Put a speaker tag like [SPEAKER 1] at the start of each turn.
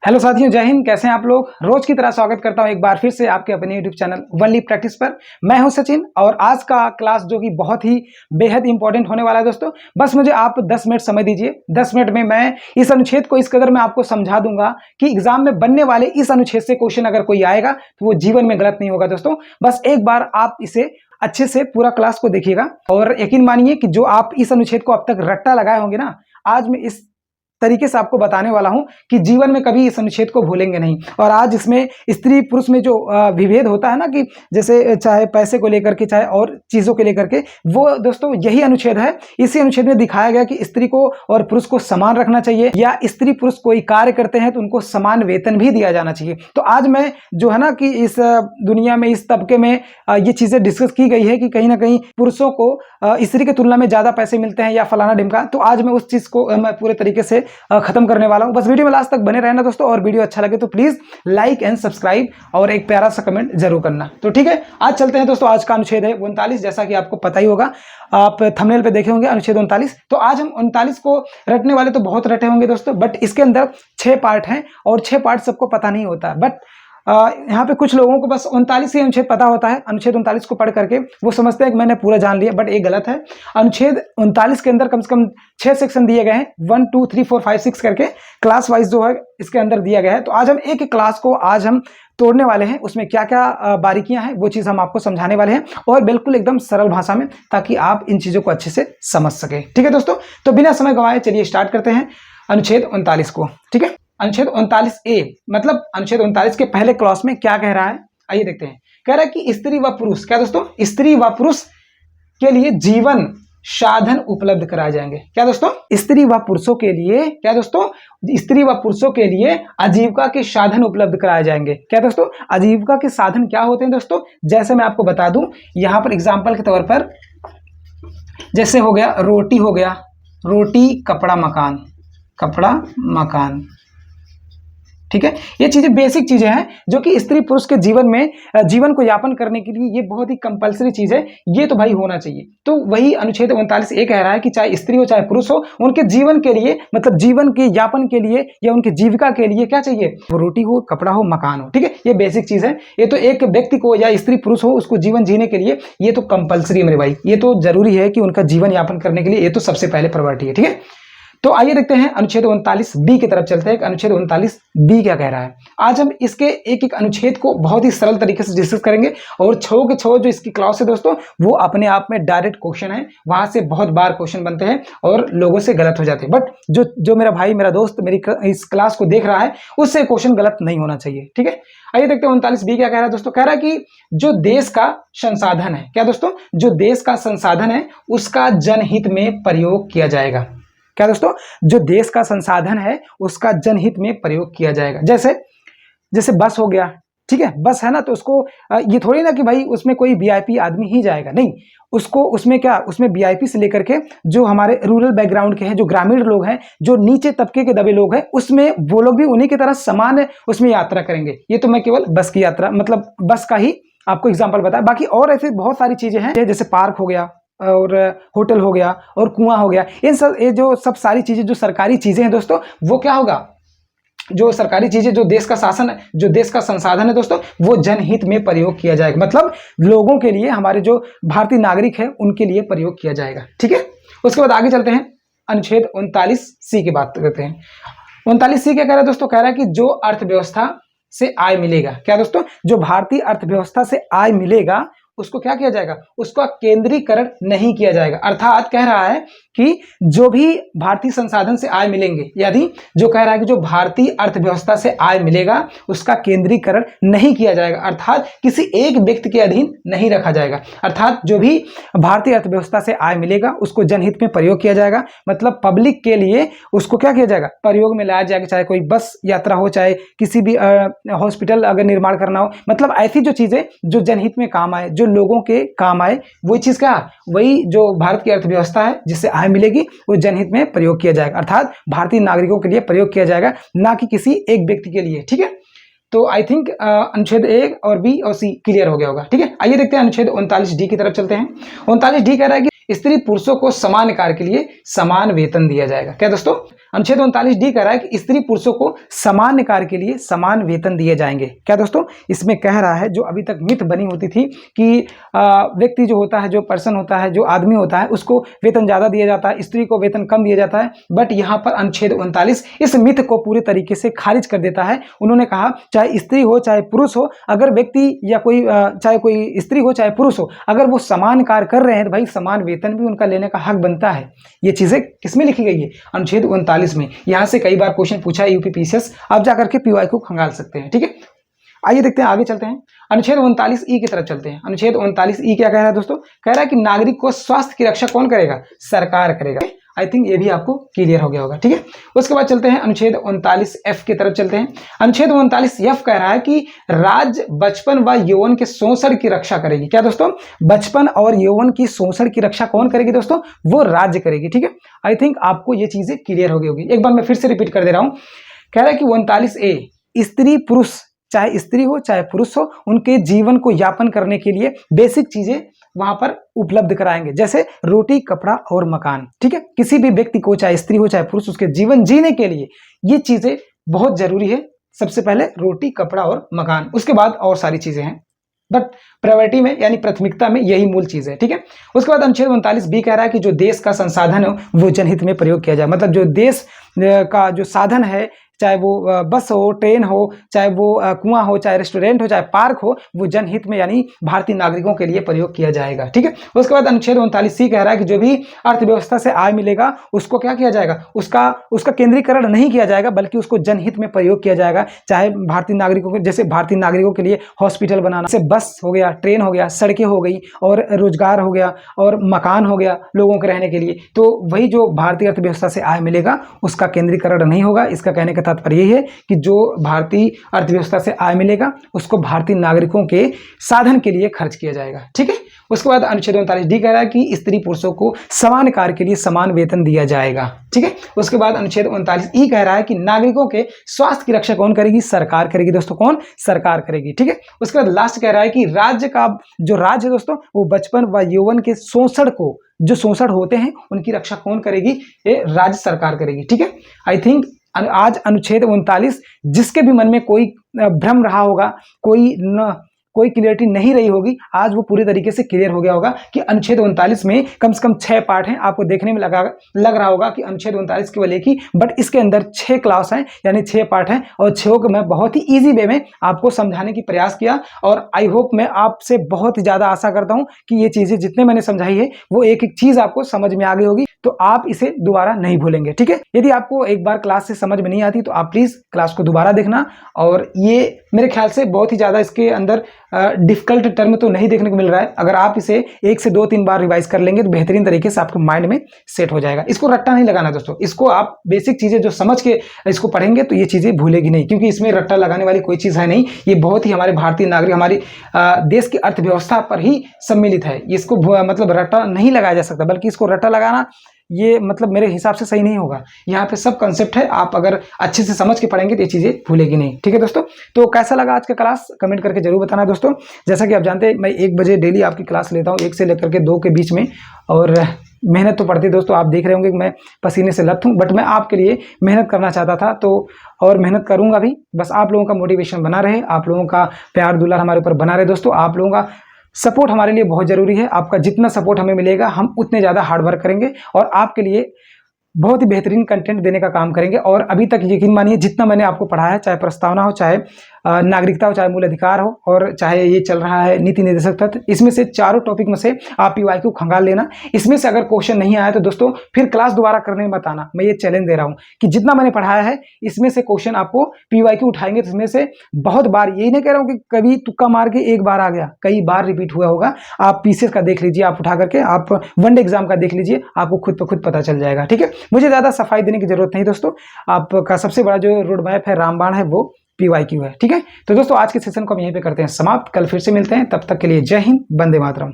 [SPEAKER 1] Hello साथियों, जय हिंद। कैसे हैं आप लोग। रोज की तरह स्वागत करता हूं एक बार फिर से आपके अपने यूट्यूब चैनल वनली प्रैक्टिस पर। मैं हूं सचिन और आज का क्लास जो कि बहुत ही बेहद इंपॉर्टेंट होने वाला है दोस्तों। बस मुझे आप 10 मिनट समय दीजिए। 10 मिनट में मैं इस अनुच्छेद को इस कदर मैं आपको समझा दूंगा कि एग्जाम में बनने वाले इस अनुच्छेद से क्वेश्चन अगर कोई आएगा तो वो जीवन में गलत नहीं होगा दोस्तों। बस एक बार आप इसे अच्छे से पूरा क्लास को देखिएगा और यकीन मानिए कि जो आप इस अनुच्छेद को अब तक रट्टा लगाए होंगे ना, आज मैं इस तरीके से आपको बताने वाला हूं कि जीवन में कभी इस अनुच्छेद को भूलेंगे नहीं। और आज इसमें स्त्री पुरुष में जो विभेद होता है ना, कि जैसे चाहे पैसे को लेकर के चाहे और चीजों को लेकर के, वो दोस्तों यही अनुच्छेद है। इसी अनुच्छेद में दिखाया गया कि स्त्री को और पुरुष को समान रखना चाहिए, या स्त्री पुरुष कोई कार्य करते हैं तो उनको समान वेतन भी दिया जाना चाहिए। तो आज मैं जो है ना कि इस दुनिया में इस तबके में ये चीजें डिस्कस की गई है कि कहीं ना कहीं पुरुषों को स्त्री की तुलना में ज्यादा पैसे मिलते हैं या फलाना ढिमका। तो आज मैं उस चीज को मैं पूरे तरीके से खत्म करने वाला हूं। बस वीडियो में लास्ट तक बने रहना दोस्तों, और वीडियो अच्छा लगे तो प्लीज लाइक एंड सब्सक्राइब और एक प्यारा सा कमेंट जरूर करना। तो ठीक है, आज चलते हैं दोस्तों। आज का अनुच्छेद है 39, जैसा कि आपको पता ही होगा, आप थंबनेल पे देखे होंगे अनुच्छेद 39। तो आज हम 39 को रटने वाले तो बहुत रटे होंगे दोस्तों, बट इसके अंदर 6 पार्ट हैं और 6 पार्ट सबको पता नहीं होता। बट यहाँ पे कुछ लोगों को बस 39 ही अनुच्छेद पता होता है। अनुच्छेद 39 को पढ़ करके वो समझते हैं कि मैंने पूरा जान लिया, बट ये गलत है। अनुच्छेद 39 के अंदर कम से कम 6 सेक्शन दिए गए हैं, 1 2 3 4 5 6 करके क्लास वाइज जो है इसके अंदर दिया गया है। तो आज हम एक एक क्लास को आज हम तोड़ने वाले हैं, उसमें क्या क्या बारीकियां हैं वो चीज हम आपको समझाने वाले हैं, और बिल्कुल एकदम सरल भाषा में, ताकि आप इन चीजों को अच्छे से समझ सके। ठीक है दोस्तों, तो बिना समय गंवाए चलिए स्टार्ट करते हैं अनुच्छेद 39 को। ठीक है, अनुच्छेद 39A मतलब अनुच्छेद 39 के पहले क्लॉज में क्या कह रहा है, आइए देखते हैं। कह रहा है कि स्त्री व पुरुष, क्या दोस्तों, स्त्री व पुरुष के लिए जीवन साधन उपलब्ध कराए जाएंगे। क्या दोस्तों, स्त्री व पुरुषों के लिए, क्या दोस्तों, स्त्री व पुरुषों के लिए आजीविका के साधन उपलब्ध कराए जाएंगे। क्या दोस्तों, आजीविका के साधन क्या होते हैं दोस्तों, जैसे मैं आपको बता दूं यहां पर एग्जाम्पल के तौर पर, जैसे हो गया रोटी, हो गया रोटी, कपड़ा मकान, कपड़ा मकान। ठीक है, ये चीजें बेसिक चीजें हैं जो कि स्त्री पुरुष के जीवन में जीवन को यापन करने के लिए ये बहुत ही कंपलसरी चीज है, ये तो भाई होना चाहिए। तो वही अनुच्छेद 39 कह रहा है कि चाहे स्त्री हो चाहे पुरुष हो, उनके जीवन के लिए, मतलब जीवन के यापन के लिए या उनके जीविका के लिए क्या चाहिए, वो रोटी हो, कपड़ा हो, मकान हो। ठीक है, ये बेसिक चीज है। ये तो एक व्यक्ति को या स्त्री पुरुष हो उसको जीवन जीने के लिए ये तो कंपलसरी है मेरे भाई, ये तो जरूरी है कि उनका जीवन यापन करने के लिए ये तो सबसे पहले प्रायोरिटी है। ठीक है, तो आइए देखते हैं अनुच्छेद 39B की तरफ चलते हैं। अनुच्छेद 39B क्या कह रहा है। आज हम इसके एक एक अनुच्छेद को बहुत ही सरल तरीके से डिस्कस करेंगे, और 6 के 6 जो इसकी क्लास है दोस्तों, वो अपने आप में डायरेक्ट क्वेश्चन है, वहां से बहुत बार क्वेश्चन बनते हैं और लोगों से गलत हो जाते हैं। बट जो मेरा भाई, मेरा दोस्त मेरी इस क्लास को देख रहा है, उससे क्वेश्चन गलत नहीं होना चाहिए। ठीक है, आइए देखते हैं 39B क्या कह रहा है दोस्तों। कह रहा है कि जो देश का संसाधन है, क्या दोस्तों, जो देश का संसाधन है उसका जनहित में प्रयोग किया जाएगा। क्या दोस्तों, जो देश का संसाधन है उसका जनहित में प्रयोग किया जाएगा। जैसे बस हो गया, ठीक है, बस है ना, तो उसको ये थोड़ी ना कि भाई उसमें कोई वीआईपी आदमी ही जाएगा, नहीं, उसको उसमें क्या, उसमें वीआईपी से लेकर के जो हमारे रूरल बैकग्राउंड के हैं, जो ग्रामीण लोग हैं, जो नीचे तबके के दबे लोग हैं, उसमें वो लोग भी उन्हीं की तरह समान उसमें यात्रा करेंगे। ये तो मैं केवल बस की यात्रा, मतलब बस का ही आपको एग्जाम्पल बताया। बाकी और ऐसे बहुत सारी चीजें हैं, जैसे पार्क हो गया और होटल हो गया और कुआं हो गया, ये जो सब सारी चीजें जो सरकारी चीजें हैं दोस्तों, वो क्या होगा, जो सरकारी चीजें, जो देश का शासन है, जो देश का संसाधन है दोस्तों, वो जनहित में प्रयोग किया जाएगा। मतलब लोगों के लिए, हमारे जो भारतीय नागरिक है उनके लिए प्रयोग किया जाएगा। ठीक है, उसके बाद आगे चलते हैं, अनुच्छेद 39C की बात करते हैं। 39C क्या कह रहा है दोस्तों, कह रहा है कि जो अर्थव्यवस्था से आय मिलेगा, क्या दोस्तों, जो भारतीय अर्थव्यवस्था से आय मिलेगा उसको क्या किया जाएगा, उसका केंद्रीकरण नहीं किया जाएगा। अर्थात कह रहा है कि जो भी भारतीय संसाधन से आय मिलेंगे, यदि जो कह रहा है कि जो भारतीय अर्थव्यवस्था से आय मिलेगा उसका केंद्रीकरण नहीं किया जाएगा, अर्थात किसी एक व्यक्ति के अधीन नहीं रखा जाएगा। अर्थात जो भी भारतीय अर्थव्यवस्था से आय मिलेगा उसको जनहित में प्रयोग किया जाएगा, मतलब पब्लिक के लिए उसको क्या किया जाएगा, प्रयोग में लाया जाएगा। चाहे कोई बस यात्रा हो, चाहे किसी भी हॉस्पिटल अगर निर्माण करना हो, मतलब ऐसी जो चीजें जो जनहित में काम आए, जो लोगों के काम आए, वही चीज क्या, वही जो भारत की अर्थव्यवस्था है जिससे आय मिलेगी वो जनहित में प्रयोग किया जाएगा, अर्थात भारतीय नागरिकों के लिए प्रयोग किया जाएगा, ना कि किसी एक व्यक्ति के लिए। ठीक है, तो आई थिंक अनुच्छेद A और B और C क्लियर हो गया होगा। ठीक है, आइए देखते हैं अनुच्छेद 39D की तरफ चलते हैं। 39D कह रहा है कि स्त्री पुरुषों को समान कार्य के लिए समान वेतन दिया जाएगा। क्या दोस्तों, अनुच्छेद 39D कह रहा है कि स्त्री पुरुषों को समान कार्य के लिए समान वेतन दिए जाएंगे। क्या दोस्तों, इसमें कह रहा है जो अभी तक मिथ बनी होती थी कि व्यक्ति जो होता है, जो पर्सन होता है, जो आदमी होता है, उसको वेतन ज़्यादा दिया जाता है, स्त्री को वेतन कम दिया जाता है। बट यहाँ पर अनुच्छेद 39 इस मिथ को पूरी तरीके से खारिज कर देता है। उन्होंने कहा चाहे स्त्री हो चाहे पुरुष हो, अगर व्यक्ति या कोई चाहे कोई स्त्री हो चाहे पुरुष हो, अगर वो समान कार्य कर रहे हैं तो भाई समान वेतन भी उनका लेने का हक बनता है। ये चीज़ें किसमें लिखी गई है? अनुच्छेद 39 में। यहाँ से कई बार क्वेश्चन पूछा है यूपीपीसीएस, आप जाकर के पीवाई को खंगाल सकते हैं। ठीक है, आइए देखते हैं, आगे चलते हैं, अनुच्छेद 39E की तरफ चलते हैं। अनुच्छेद 39E क्या कह रहा है दोस्तों? कह रहा है कि नागरिक को स्वास्थ्य की रक्षा कौन करेगा? सरकार करेगा। आई थिंक ये भी आपको क्लियर हो गया होगा। ठीक है, उसके बाद चलते हैं अनुच्छेद 39F की तरफ चलते हैं। अनुच्छेद 39F कह रहा है कि राज्य बचपन व यौवन के शोषण की रक्षा करेगी। क्या दोस्तों? बचपन और यौवन की शोषण की रक्षा कौन करेगी दोस्तों? वो राज्य करेगी। ठीक है, आई थिंक आपको ये चीजें क्लियर हो गई होगी। एक बार मैं फिर से रिपीट कर दे रहा हूं। कह रहा है कि 39A, स्त्री पुरुष, चाहे स्त्री हो चाहे पुरुष हो, उनके जीवन को यापन करने के लिए बेसिक चीजें वहां पर उपलब्ध कराएंगे, जैसे रोटी, कपड़ा और मकान। ठीक है, किसी भी व्यक्ति को चाहे स्त्री हो चाहे पुरुष, उसके जीवन जीने के लिए ये चीजें बहुत जरूरी है। सबसे पहले रोटी, कपड़ा और मकान, उसके बाद और सारी चीजें हैं, बट प्रायोरिटी में यानी प्राथमिकता में यही मूल चीज है। ठीक है, उसके बाद अनुच्छेद 39B कह रहा है कि जो देश का संसाधन है वो जनहित में प्रयोग किया जाए। मतलब जो देश का जो साधन है, चाहे वो बस हो, ट्रेन हो, चाहे वो कुआं हो, चाहे रेस्टोरेंट हो, चाहे पार्क हो, वो जनहित में यानी भारतीय नागरिकों के लिए प्रयोग किया जाएगा। ठीक है, उसके बाद अनुच्छेद 39C कह रहा है कि जो भी अर्थव्यवस्था से आय मिलेगा उसको क्या किया जाएगा? उसका केंद्रीकरण नहीं किया जाएगा, बल्कि उसको जनहित में प्रयोग किया जाएगा। चाहे भारतीय नागरिकों के, जैसे भारतीय नागरिकों के लिए हॉस्पिटल बनाना, जैसे बस हो गया, ट्रेन हो गया, सड़कें हो गई, और रोजगार हो गया, और मकान हो गया लोगों के रहने के लिए, तो वही जो भारतीय अर्थव्यवस्था से आय मिलेगा उसका केंद्रीकरण नहीं होगा। इसका कहने का तात्पर्य यही है कि जो भारतीय अर्थव्यवस्था से आय मिलेगा उसको भारतीय नागरिकों के साधन के लिए खर्च किया जाएगा। ठीक है, उसके बाद अनुच्छेद 39D कह रहा है कि स्त्री पुरुषों को समान कार्य के लिए समान वेतन दिया जाएगा। ठीक है, उसके बाद अनुच्छेद 39E कह रहा है कि नागरिकों के स्वास्थ्य की रक्षा कौन करेगी? सरकार करेगी। दोस्तों, कौन? सरकार करेगी। ठीक है, उसके बाद लास्ट कह रहा है कि राज्य का जो राज्य है दोस्तों, वो बचपन व यौवन के शोषण को, जो शोषण होते हैं उनकी रक्षा कौन करेगी? ये राज्य सरकार करेगी। ठीक है, आई थिंक आज अनुच्छेद 39 जिसके भी मन में कोई भ्रम रहा होगा, कोई क्लियरिटी नहीं रही होगी, आज वो पूरी तरीके से क्लियर हो गया होगा कि अनुच्छेद 39 में कम से कम 6 पार्ट हैं। आपको देखने में लग रहा होगा कि अनुच्छेद 39 केवल एक ही, बट इसके अंदर 6 क्लास हैं, यानी 6 पार्ट हैं, और 6 को मैं बहुत ही इजी वे में आपको समझाने की प्रयास किया। और आई होप मैं आपसे बहुत ही ज़्यादा आशा करता हूँ कि ये चीज़ें जितने मैंने समझाई है वो एक एक चीज़ आपको समझ में आ गई होगी, तो आप इसे दोबारा नहीं भूलेंगे। ठीक है, यदि आपको एक बार क्लास से समझ में नहीं आती तो आप प्लीज़ क्लास को दोबारा देखना। और ये मेरे ख्याल से बहुत ही ज़्यादा इसके अंदर डिफिकल्ट टर्म तो नहीं देखने को मिल रहा है। अगर आप इसे 1 से 2-3 बार रिवाइज कर लेंगे तो बेहतरीन तरीके से आपके माइंड में सेट हो जाएगा। इसको रट्टा नहीं लगाना दोस्तों, इसको आप बेसिक चीज़ें जो समझ के इसको पढ़ेंगे तो ये चीज़ें भूलेगी नहीं, क्योंकि इसमें रट्टा लगाने वाली कोई चीज़ है नहीं। ये बहुत ही हमारे भारतीय नागरिक, हमारी देश की अर्थव्यवस्था पर ही सम्मिलित है। इसको मतलब रट्टा नहीं लगाया जा सकता, बल्कि इसको रट्टा लगाना ये मतलब मेरे हिसाब से सही नहीं होगा। यहाँ पे सब कंसेप्ट है, आप अगर अच्छे से समझ के पढ़ेंगे तो ये चीज़ें भूलेगी नहीं। ठीक है दोस्तों, तो कैसा लगा आज का क्लास कमेंट करके जरूर बताना दोस्तों। जैसा कि आप जानते हैं मैं 1 बजे डेली आपकी क्लास लेता हूँ, 1 से लेकर के 2 के बीच में, और मेहनत तो पड़ती है दोस्तों। आप देख रहे होंगे कि मैं पसीने से लत हूँ, बट मैं आपके लिए मेहनत करना चाहता था, तो और मेहनत करूँगा भी। बस आप लोगों का मोटिवेशन बना रहे, आप लोगों का प्यार दुलार हमारे ऊपर बना रहे दोस्तों। आप लोगों का सपोर्ट हमारे लिए बहुत ज़रूरी है। आपका जितना सपोर्ट हमें मिलेगा हम उतने ज़्यादा हार्ड वर्क करेंगे और आपके लिए बहुत ही बेहतरीन कंटेंट देने का काम करेंगे। और अभी तक यकीन मानिए जितना मैंने आपको पढ़ाया, चाहे प्रस्तावना हो, चाहे नागरिकता हो, चाहे मूल अधिकार हो, और चाहे ये चल रहा है नीति निर्देशक तत्व, इसमें से चारों टॉपिक में से आप PYQ खंगाल लेना। इसमें से अगर क्वेश्चन नहीं आया तो दोस्तों फिर क्लास दोबारा करने में मत आना। मैं ये चैलेंज दे रहा हूँ कि जितना मैंने पढ़ाया है इसमें से क्वेश्चन आपको PYQ उठाएंगे तो इसमें से बहुत बार, यही नहीं कह रहा हूँ कि कभी तुक्का मार के एक बार आ गया, कई बार रिपीट हुआ होगा। आप PCS का देख लीजिए, आप उठा करके आप वनडे एग्जाम का देख लीजिए, आपको खुद ब खुद पता चल जाएगा। ठीक है, मुझे ज़्यादा सफाई देने की जरूरत नहीं दोस्तों। आपका सबसे बड़ा जो रोड मैप है, रामबाण है, वो PYQ है। ठीक है, तो दोस्तों आज के सेशन को हम यहीं पे करते हैं समाप्त। कल फिर से मिलते हैं, तब तक के लिए जय हिंद, वंदे मातरम।